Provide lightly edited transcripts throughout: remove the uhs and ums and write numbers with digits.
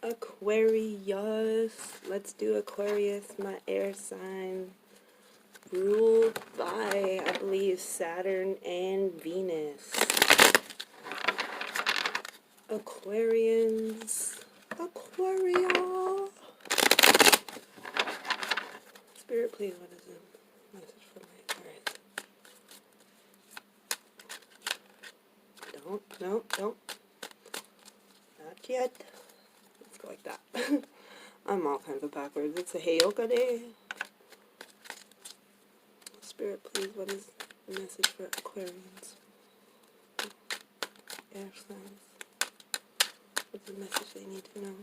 Aquarius. Let's do Aquarius, my air sign. Ruled by, I believe, Saturn and Venus. Aquarians. Aquaria. Spirit, please, what is it? Message for my Aquarius. Don't. Not yet. Let's go like that. I'm all kinds of backwards. It's a Heyoka day. Spirit, please, what is the message for Aquarians? Air signs. What's the message they need to know?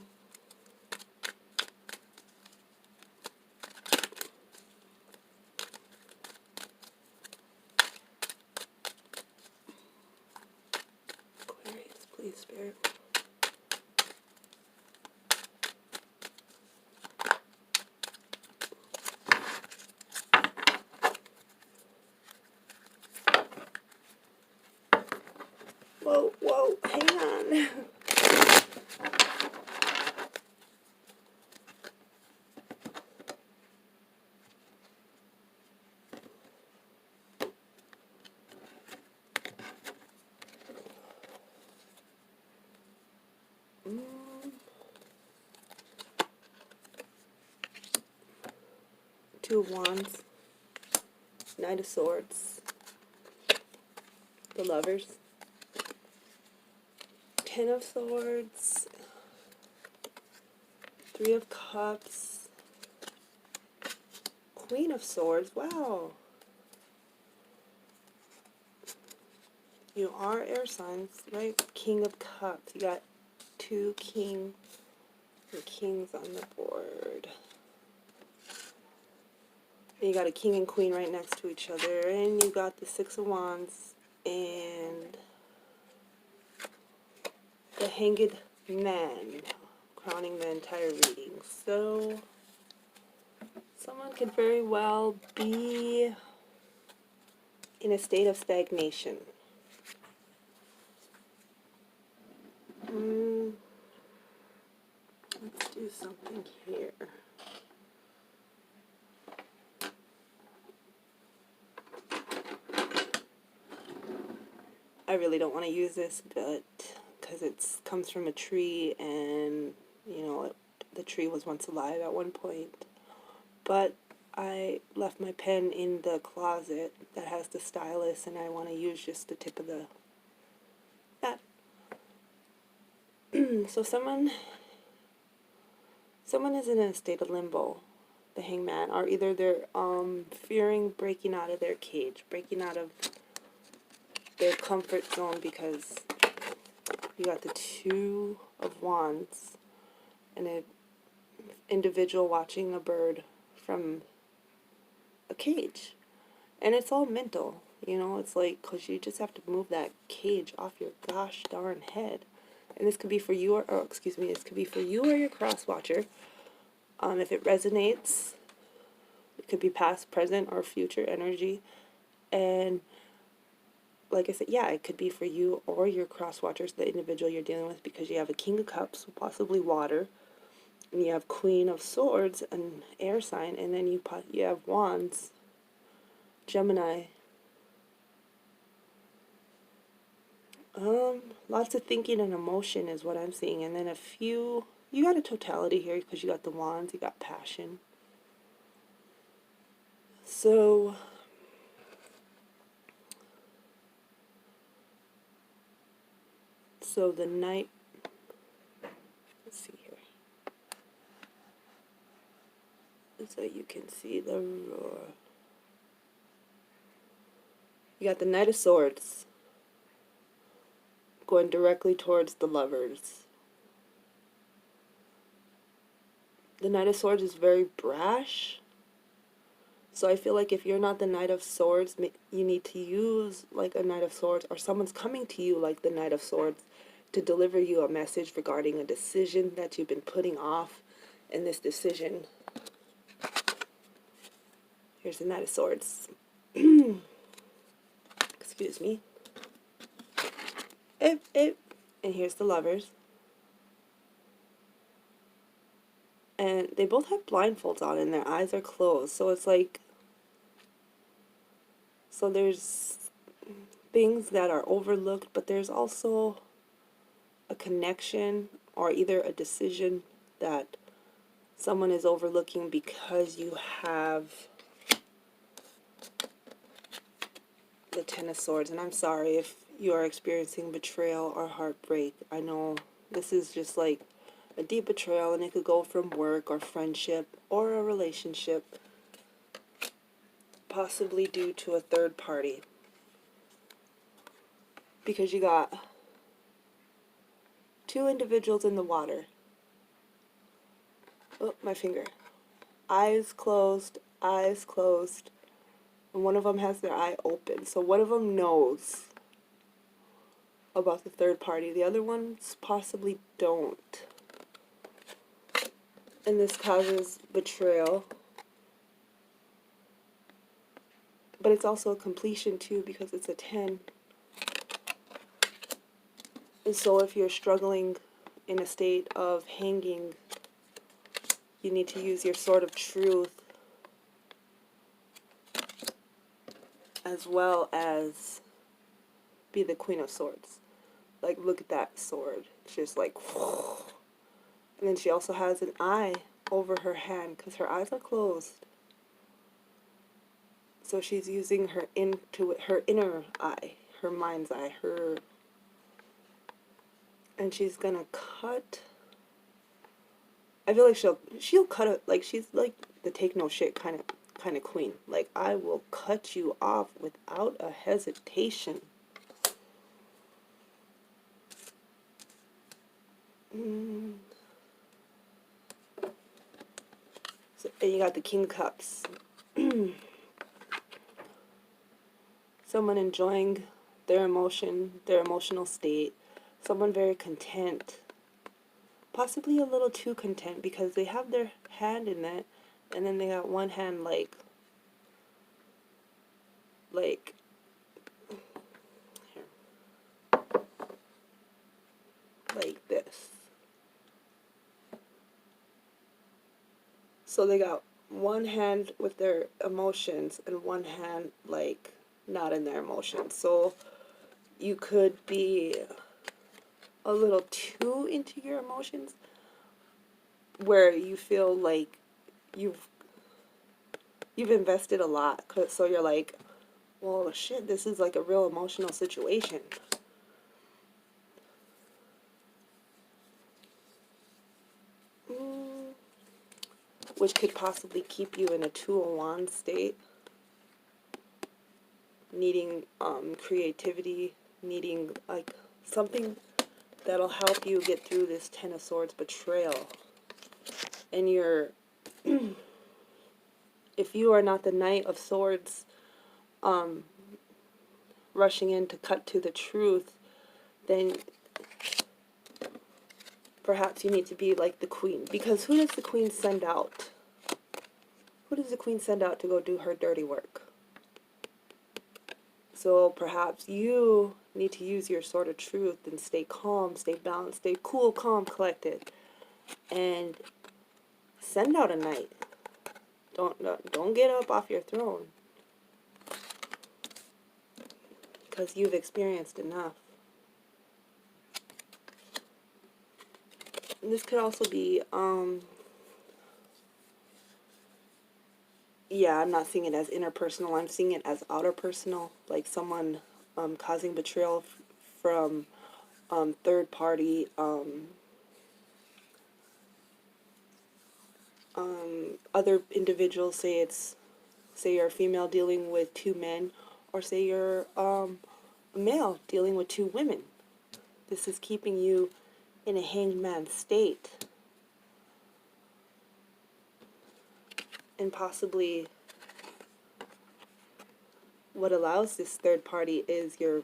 Aquarius, please, Spirit. Whoa, hang on. Two of Wands, Knight of Swords, the Lovers, Ten of Swords, Three of Cups, Queen of Swords. Wow. You are air signs, right? King of Cups. You got two kings on the board. And you got a king and queen right next to each other. And you got the Six of Wands and the Hanged Man crowning the entire reading. So someone could very well be in a state of stagnation. Let's do something here. I really don't want to use this, but because it comes from a tree, and you know, the tree was once alive at one point. But I left my pen in the closet that has the stylus, and I want to use just the tip of that. So someone is in a state of limbo, the Hangman, or either they're fearing breaking out of their cage, breaking out of their comfort zone, because you got the Two of Wands and an individual watching a bird from a cage. And it's all mental, you know, it's like, because you just have to move that cage off your gosh darn head. And this could be for you, this could be for you or your cross watcher. If it resonates, it could be past, present, or future energy. And like I said, yeah, it could be for you or your cross watchers, the individual you're dealing with, because you have a King of Cups, possibly water, and you have Queen of Swords, an air sign, and then you have Wands, Gemini. Lots of thinking and emotion is what I'm seeing, and then you got a totality here because you got the Wands, you got passion. So the Knight, let's see here, so you can see the roar. You got the Knight of Swords going directly towards the Lovers. The Knight of Swords is very brash. So I feel like if you're not the Knight of Swords, you need to use like a Knight of Swords, or someone's coming to you like the Knight of Swords to deliver you a message regarding a decision that you've been putting off. And this decision, here's the Knight of Swords. Excuse me. And here's the Lovers. And they both have blindfolds on and their eyes are closed. So it's like, so there's things that are overlooked, but there's also a connection or either a decision that someone is overlooking because you have the Ten of Swords. And I'm sorry if you are experiencing betrayal or heartbreak. I know this is just like a deep betrayal, and it could go from work or friendship or a relationship, possibly due to a third party. Because you got two individuals in the water. Oh, my finger. Eyes closed, and one of them has their eye open. So one of them knows about the third party. The other ones possibly don't. And this causes betrayal. But it's also a completion too, because it's a 10. And so if you're struggling in a state of hanging, you need to use your sword of truth as well as be the Queen of Swords. Like, look at that sword. It's just like, whoa. And then she also has an eye over her hand because her eyes are closed. So she's using her inner eye, her mind's eye, and she's gonna cut. I feel like she'll cut it, like she's like the take no shit kind of queen. Like, I will cut you off without a hesitation. So, and you got the King of Cups. Someone enjoying their emotional state. Someone very content. Possibly a little too content because they have their hand in it, and then they got one hand like here, like this. So they got one hand with their emotions and one hand like not in their emotions. So you could be a little too into your emotions where you feel like you've invested a lot. So you're like, well, shit, this is like a real emotional situation. Which could possibly keep you in a Two of Wands state, needing creativity, needing like something that'll help you get through this Ten of Swords betrayal. And if you are not the Knight of Swords, rushing in to cut to the truth, then perhaps you need to be like the Queen. Because who does the Queen send out? Who does the Queen send out to go do her dirty work? So perhaps you need to use your sword of truth and stay calm, stay balanced, stay cool, calm, collected, and send out a knight. Don't get up off your throne, because you've experienced enough. And this could also be, yeah, I'm not seeing it as interpersonal. I'm seeing it as outer personal, like someone causing betrayal from third party, other individuals. Say you're a female dealing with two men, or say you're a male dealing with two women. This is keeping you in a hanged man state. And possibly what allows this third party is you're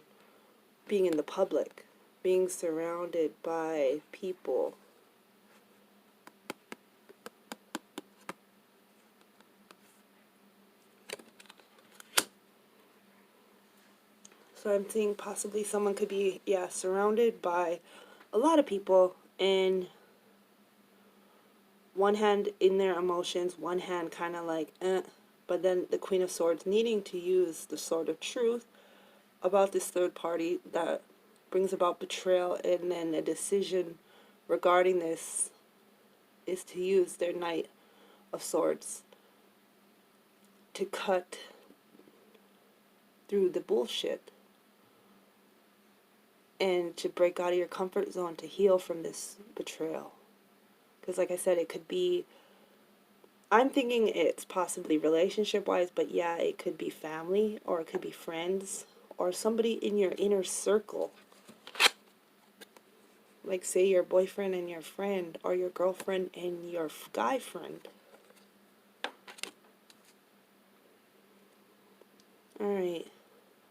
being in the public, being surrounded by people. So I'm seeing possibly someone could be, yeah, surrounded by a lot of people and one hand in their emotions, one hand kind of like, but then the Queen of Swords needing to use the Sword of Truth about this third party that brings about betrayal, and then a decision regarding this is to use their Knight of Swords to cut through the bullshit and to break out of your comfort zone, to heal from this betrayal. Because like I said, it could be, I'm thinking it's possibly relationship wise, but yeah, it could be family, or it could be friends, or somebody in your inner circle. Like say your boyfriend and your friend, or your girlfriend and your guy friend. Alright,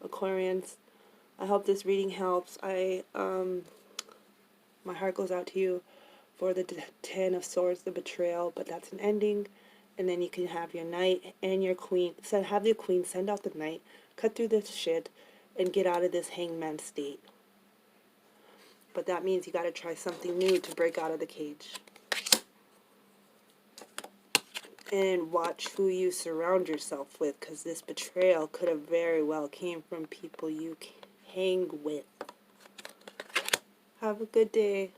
Aquarians, I hope this reading helps. My heart goes out to you for the Ten of Swords, the betrayal, but that's an ending. And then you can have your Knight and your Queen. So have the Queen send out the Knight, cut through this shit, and get out of this hangman state. But that means you got to try something new to break out of the cage. And watch who you surround yourself with, because this betrayal could have very well came from people you hang with. Have a good day.